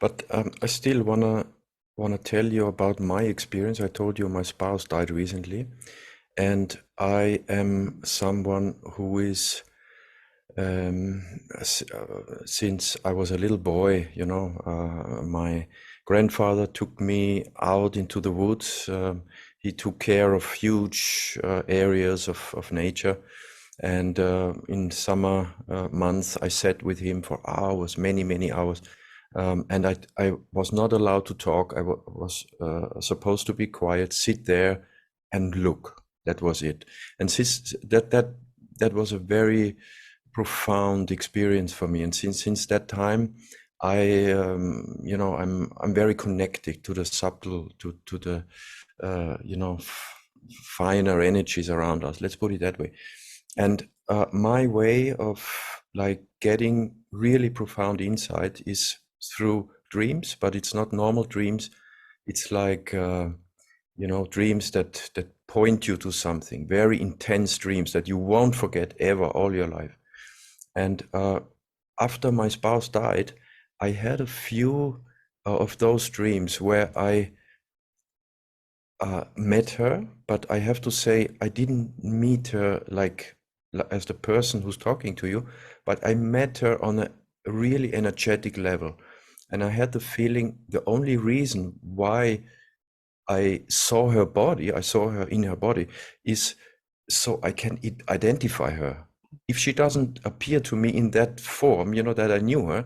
But I still wanna tell you about my experience. I told you my spouse died recently, and I am someone who is since I was a little boy, my grandfather took me out into the woods. He took care of huge areas of nature. And in summer months, I sat with him for hours, many, many hours. And I was not allowed to talk. I was supposed to be quiet, sit there and look. That was it. And since that was a very profound experience for me. And since that time, I'm very connected to the subtle, to the finer energies around us. Let's put it that way. And my way of like getting really profound insight is through dreams, but it's not normal dreams. It's like dreams that point you to something, very intense dreams that you won't forget ever all your life. And after my spouse died, I had a few of those dreams where I met her, but I have to say I didn't meet her like as the person who's talking to you, but I met her on a really energetic level. And I had the feeling the only reason why I saw her body, I saw her in her body, is so I can identify her. If she doesn't appear to me in that form, that I knew her,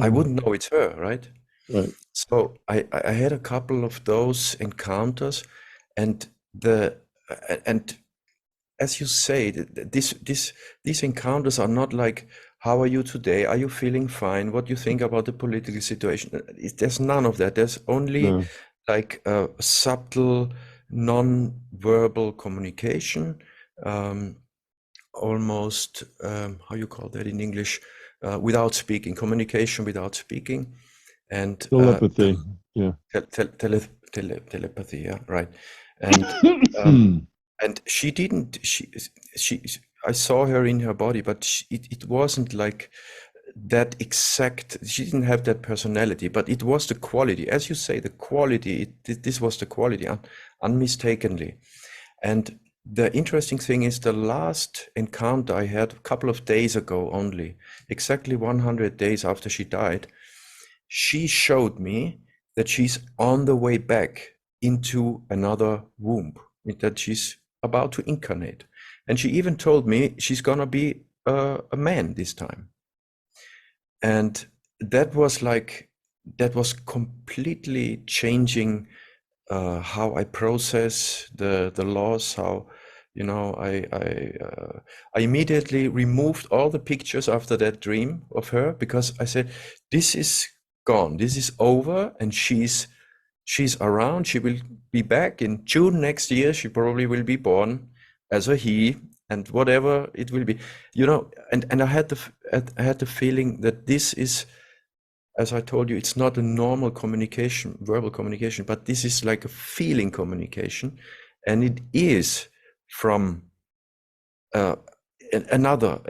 I wouldn't know it's her, right? Right. So I had a couple of those encounters, and as you say, these encounters are not like, how are you today? Are you feeling fine? What do you think about the political situation? There's none of that. There's only like a subtle, non-verbal communication, almost, how you call that in English, without speaking, communication without speaking, and Telepathy. Yeah. telepathy. Yeah, right. And and she didn't. She. I saw her in her body, but it wasn't like that exact. She didn't have that personality, but it was the quality, as you say, the quality. This was the quality, unmistakably. And the interesting thing is the last encounter I had a couple of days ago only, exactly 100 days after she died, she showed me that she's on the way back into another womb, that she's about to incarnate. And she even told me she's gonna be a man this time. And that was completely changing how I process the loss, how I immediately removed all the pictures after that dream of her, because I said, this is gone, this is over, and she's around. She will be back in June next year. She probably will be born as a he, and whatever it will be, and I had the feeling that this is, as I told you, it's not a normal communication, verbal communication, but this is like a feeling communication, and it is from another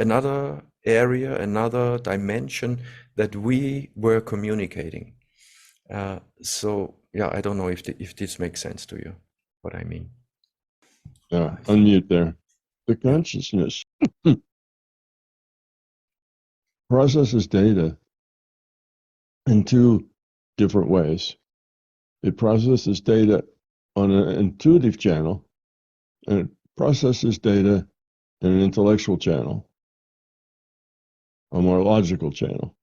area, another dimension that we were communicating. So yeah, I don't know if this makes sense to you, what I mean. Yeah, unmute there. The consciousness processes data in two different ways. It processes data on an intuitive channel, and it processes data in an intellectual channel, a more logical channel.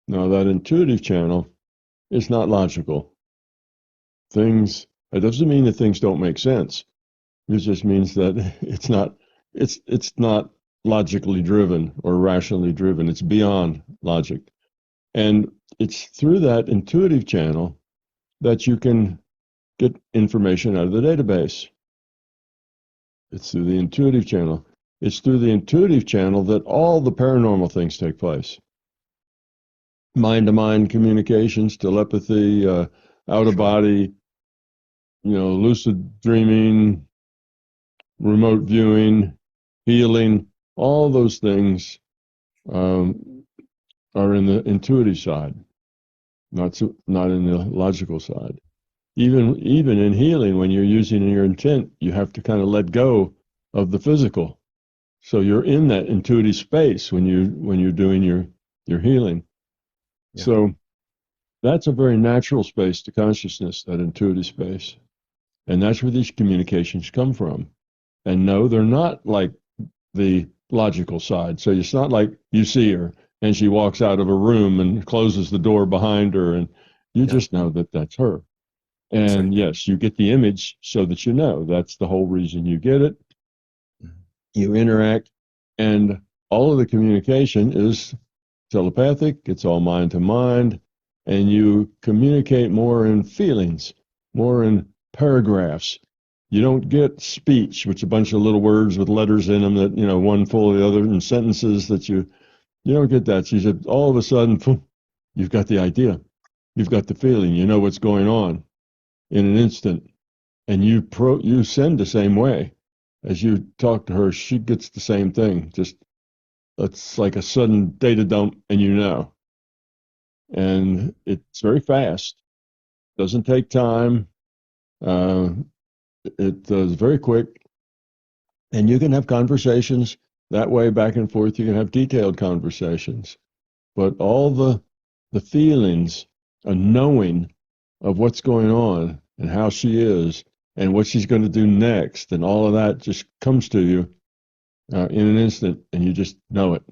Now, that intuitive channel is not logical. It doesn't mean that things don't make sense. It just means that it's not logically driven or rationally driven. It's beyond logic. And it's through that intuitive channel that you can get information out of the database. It's through the intuitive channel. It's through the intuitive channel that all the paranormal things take place. Mind-to-mind communications, telepathy, out-of-body, lucid dreaming, remote viewing, healing, all those things are in the intuitive side. not in the logical side. Even in healing, when you're using your intent, you have to kind of let go of the physical. So you're in that intuitive space when you're doing your healing. Yeah. So that's a very natural space to consciousness, that intuitive space. And that's where these communications come from. And no, they're not like the logical side. So it's not like you see her and she walks out of a room and closes the door behind her, and you Yeah. just know that that's her. And Exactly. yes, you get the image so that you know. That's the whole reason you get it. Mhm. You interact, and all of the communication is telepathic, it's all mind to mind, and you communicate more in feelings, more in paragraphs. You don't get speech, which is a bunch of little words with letters in them that, one full of the other, and sentences that you don't get that. You said all of a sudden, poof, you've got the idea, you've got the feeling, you know what's going on in an instant, and you send the same way. As you talk to her, she gets the same thing. Just it's like a sudden data dump, and and it's very fast. Doesn't take time. Uh, it is very quick, and you can have conversations that way back and forth. You can have detailed conversations, but all the feelings, a knowing of what's going on and how she is and what she's going to do next, and all of that just comes to you in an instant, and you just know it.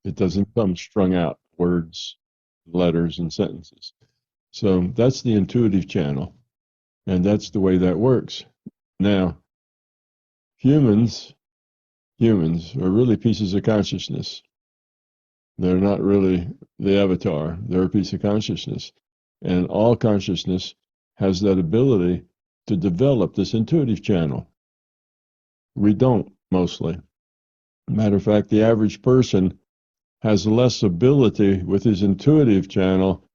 It doesn't come strung out words, letters, and sentences. So that's the intuitive channel, and that's the way that works. Now, humans, humans are really pieces of consciousness. They're not really the avatar. They're a piece of consciousness. And all consciousness has that ability to develop this intuitive channel. We don't, mostly. Matter of fact, the average person has less ability with his intuitive channel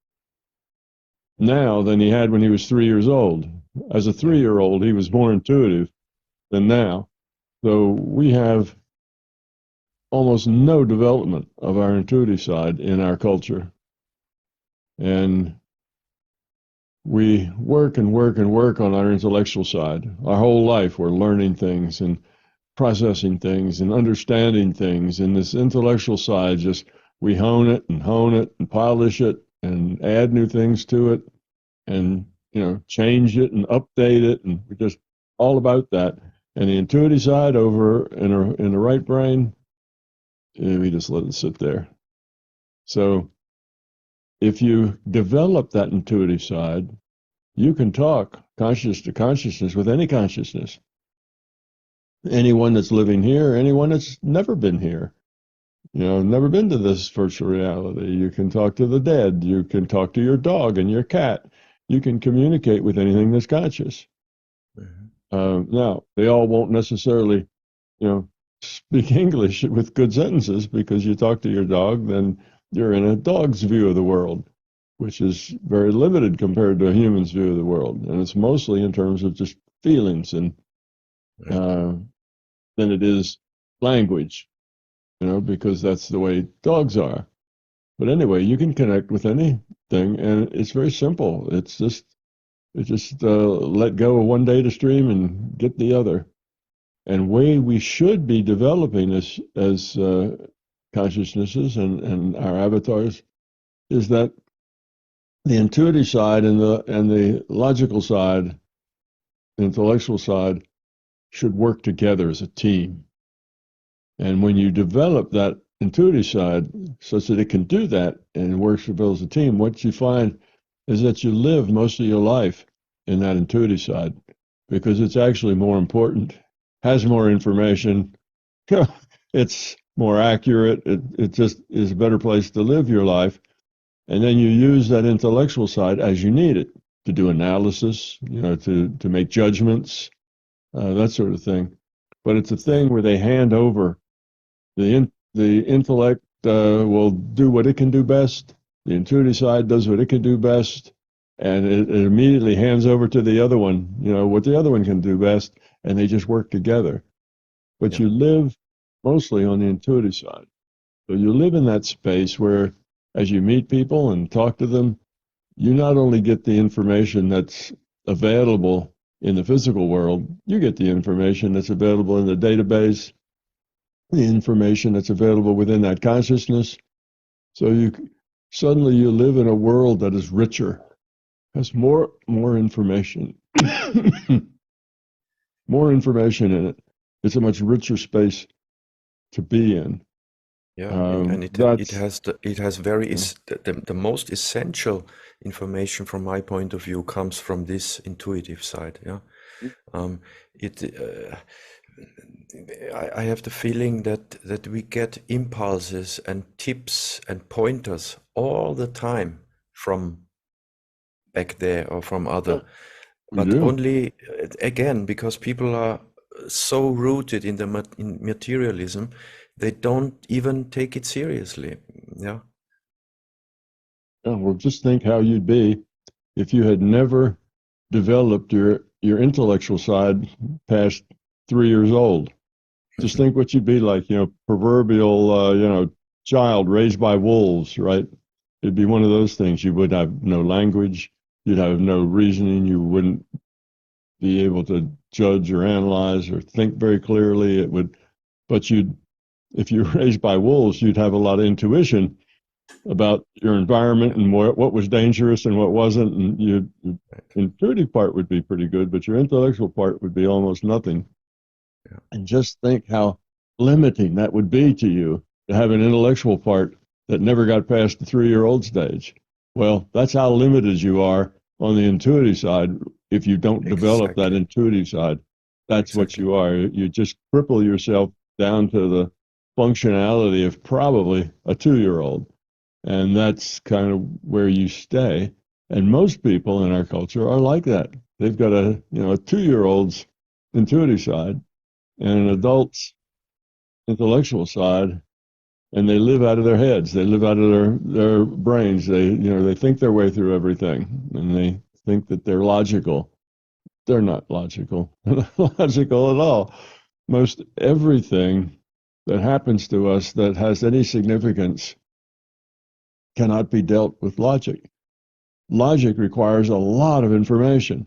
now than he had when he was 3 years old. As a Yeah. 3 year old, he was more intuitive than now. So we have almost no development of our intuitive side in our culture. And we work and work and work on our intellectual side. Our whole life, we're learning things and processing things and understanding things. And this intellectual side, just we hone it and polish it and add new things to it and, change it and update it. And we're just all about that. And the intuitive side over in the right brain, we just let it sit there. So if you develop that intuitive side, you can talk conscious to consciousness with any consciousness. Anyone that's living here, anyone that's never been here, never been to this virtual reality. You can talk to the dead. You can talk to your dog and your cat. You can communicate with anything that's conscious. Mhm. Now, they all won't necessarily, speak English with good sentences, because you talk to your dog, then you're in a dog's view of the world, which is very limited compared to a human's view of the world. And it's mostly in terms of just feelings and Right. uh, than it is language, because that's the way dogs are. But anyway, you can connect with anything, and it's very simple. It's just let go of one data stream and get the other. And way we should be developing as consciousnesses and our avatars is that the intuitive side and the logical side, the intellectual side, should work together as a team. And when you develop that intuitive side such that it can do that and works as a team, what you find is that you live most of your life in that intuitive side, because it's actually more important, has more information, it's more accurate. It just is a better place to live your life. And then you use that intellectual side as you need it to do analysis, to make judgments, that sort of thing. But it's a Yeah. thing where they hand over the intellect will do what it can do best. The intuitive side does what it can do best, and it immediately hands over to the other one, what the other one can do best, and they just work together. But Yeah. you live mostly on the intuitive side. So you live in that space where, as you meet people and talk to them, you not only get the information that's available in the physical world, you get the information that's available in the database, the information that's available within that consciousness. So suddenly you live in a world that is richer, has more information, more information in it. It's a much richer space to be in. Yeah, and That's it has very yeah. the most essential information from my point of view comes from this intuitive side. Yeah, it I have the feeling that we get impulses and tips and pointers all the time from back there or from other, We but do. only again because people are so rooted in in materialism, they don't even take it seriously. Yeah. Yeah, well, just think how you'd be if you had never developed your intellectual side past 3 years old. Just think what you'd be like, proverbial, child raised by wolves, right? It'd be one of those things. You would have no language, you'd have no reasoning, you wouldn't be able to judge or analyze or think very clearly. But if you're raised by wolves, you'd have a lot of intuition about your environment and what was dangerous and what wasn't. And your intuitive part would be pretty good, but your intellectual part would be almost nothing. Yeah. And just think how limiting that would be to you to have an intellectual part that never got past the 3-year-old stage. Well, that's how limited you are on the intuitive side. If you don't develop that Exactly. intuitive side, that's what Exactly. you are. You just cripple yourself down to the functionality of probably a 2-year-old. And that's kind of where you stay. And most people in our culture are like that. They've got a 2-year-old's intuitive side and an adult's intellectual side, and they live out of their heads. They live out of their brains. They think their way through everything, and they think that they're logical. They're not logical. They're not logical at all. Most everything that happens to us that has any significance cannot be dealt with logic. Logic requires a lot of information.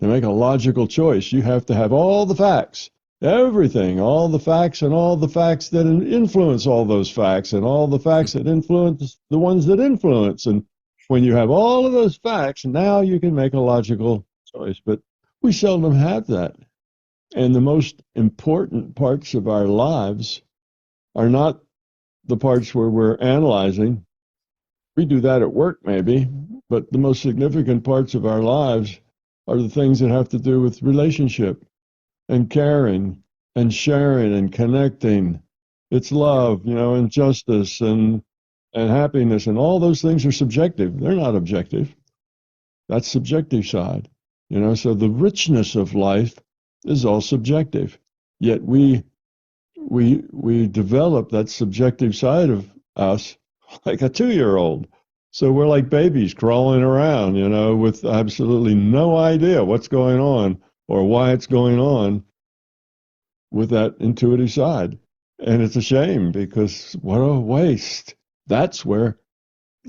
To make a logical choice, you have to have all the facts, everything, all the facts and all the facts that influence all those facts and all the facts that influence the ones that influence. And when you have all of those facts, now you can make a logical choice. But we seldom have that. And the most important parts of our lives are not the parts where we're analyzing. We do that at work, maybe, but the most significant parts of our lives are the things that have to do with relationship and caring and sharing and connecting. It's Yeah. love, and justice and happiness, and all those things are subjective. They're not objective. That's subjective side. So the richness of life is all subjective. Yet we develop that subjective side of us like a 2-year-old. So we're like babies crawling around, with absolutely no idea what's going on or why it's going on with that intuitive side. And it's a shame because what a waste. That's where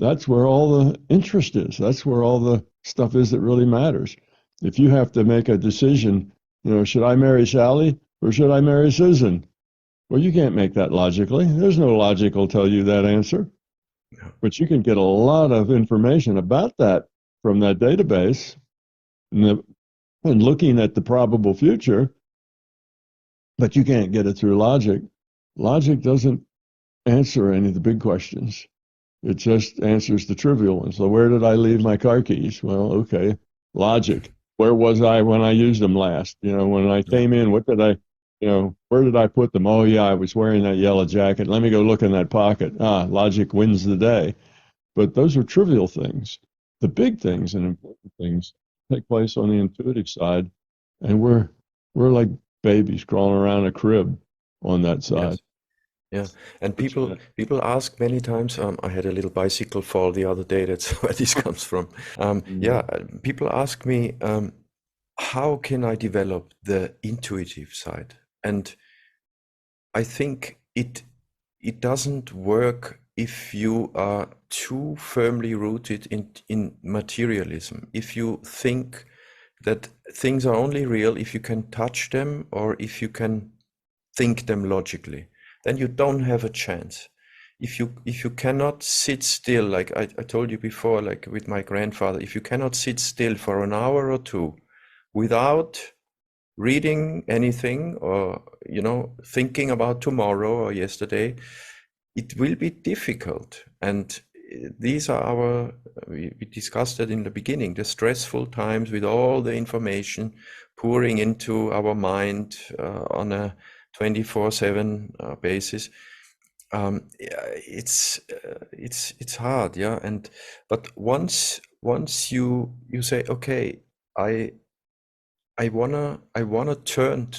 all the interest is. That's where all the stuff is that really matters. If you have to make a decision, should I marry Sally or should I marry Susan? Well, you can't make that logically. There's no logic will tell you that answer. Yeah. But you can get a lot of information about that from that database and looking at the probable future, but you can't get it through logic. Logic doesn't answer any of the big questions. It just answers the trivial ones. So where did I leave my car keys? Well, okay, logic. Where was I when I used them last? When I Yeah. came in, where did I put them? Oh, yeah, I was wearing that yellow jacket. Let me go look in that pocket. Logic wins the day. But those are trivial things. The big things and important things take place on the intuitive side, and we're like babies crawling around a crib on that side. Yes. Yeah. And Fortunate. people ask many times. I had a little bicycle fall the other day. That's where this comes from. Yeah. People ask me, how can I develop the intuitive side? And I think it doesn't work if you are too firmly rooted in materialism, if you think that things are only real if you can touch them or if you can think them logically, then you don't have a chance. If you cannot sit still, like I told you before, like with my grandfather, if you cannot sit still for an hour or two without reading anything or thinking about tomorrow or yesterday, it will be difficult. And these are we discussed that in the beginning, the stressful times with all the information pouring into our mind on a 24/7 basis. It's hard, yeah. But once you say, okay, I wanna turn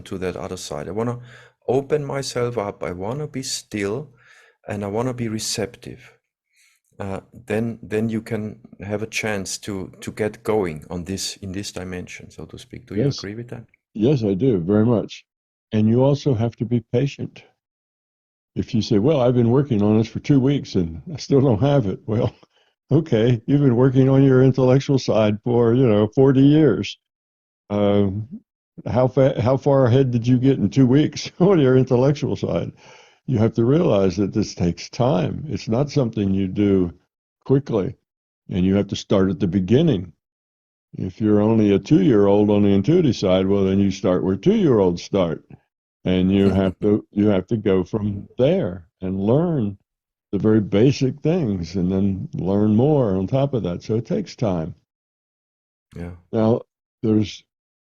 to that other side. I wanna open myself up. I wanna be still, and I wanna be receptive. Then you can have a chance to get going on this in this dimension, so to speak. Do you Yes, agree with that? yes, I do very much. And you also have to be patient. If you say, well, I've been working on this for 2 weeks and I still don't have it. Well, okay, you've been working on your intellectual side for, 40 years. Um, how far ahead did you get in 2 weeks on your intellectual side? You have to realize that this takes time. It's not something you do quickly, and you have to start at the beginning. If you're only a 2-year-old on the intuitive side, well, then you start where 2-year-olds start, and you have to go from there and learn the very basic things, and then learn more on top of that. So it takes time. Yeah. Now, there's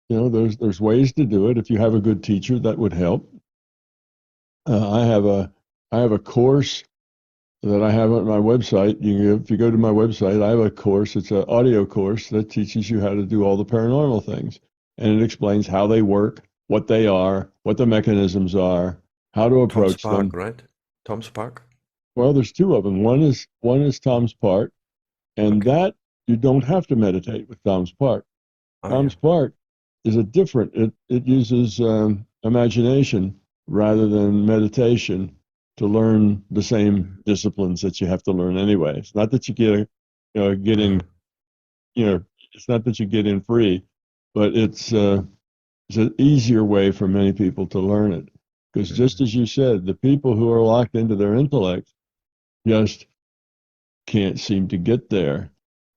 there's ways to do it. If you have a good teacher, that would help. I have a course that I have on my website. If you go to my website, I have a course. It's an audio course that teaches you how to do all the paranormal things, and it explains how they work, what they are, what the mechanisms are, how to Tom approach Spark, them. right? Tom Spark. Well, there's two of them. One is Tom's part, and Okay. that you don't have to meditate with Tom's part. Oh yeah. Tom's part is a different. It uses imagination rather than meditation to learn the same disciplines that you have to learn anyway. It's not that you get in, it's not that you get in free, but it's an easier way for many people to learn it. Because just as you said, the people who are locked into their intellect just can't seem to get there,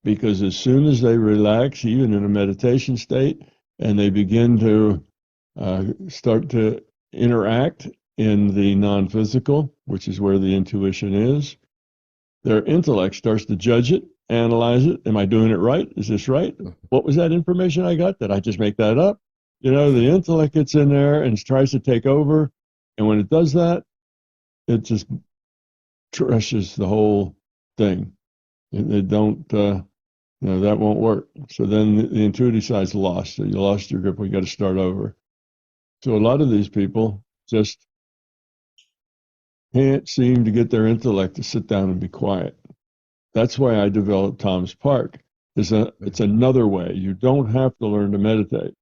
because as soon as they relax, even in a meditation state, and they begin to start to interact in the non-physical, which is where the intuition is, their intellect starts to judge it, analyze it. Am I doing it right? Is this right? What was that information I got? Did I just make that up? The intellect gets in there and tries to take over. And when it does that, it just trashes the whole thing. They don't, that won't work. So then the intuitive side's lost. So you lost your grip. We got to start over. So a lot of these people just can't seem to get their intellect to sit down and be quiet. That's why I developed Tom's Park. It's another way. You don't have to learn to meditate.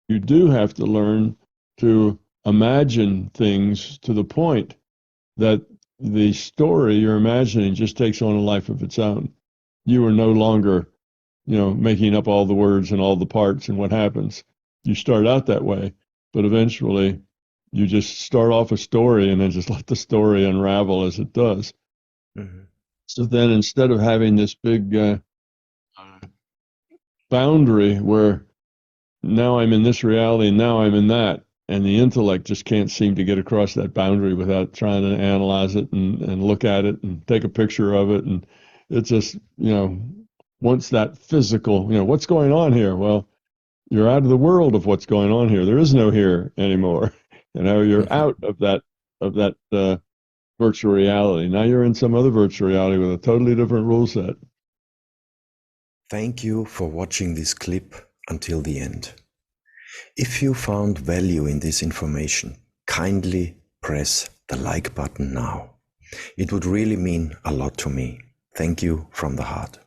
You do have to learn to imagine things to the point that the story you're imagining just takes on a life of its own. You are no longer, making up all the words and all the parts and what happens. You start out that way, but eventually you just start off a story and then just let the story unravel as it does. Mhm. So then instead of having this big boundary where now I'm in this reality and now I'm in that, and the intellect just can't seem to get across that boundary without trying to analyze it and look at it and take a picture of it. And it's just, once that physical, what's going on here? Well, you're out of the world of what's going on here. There is no here anymore. You're out of that virtual reality. Now you're in some other virtual reality with a totally different rule set. Thank you for watching this clip until the end. If you found value in this information, kindly press the like button now. It would really mean a lot to me. Thank you from the heart.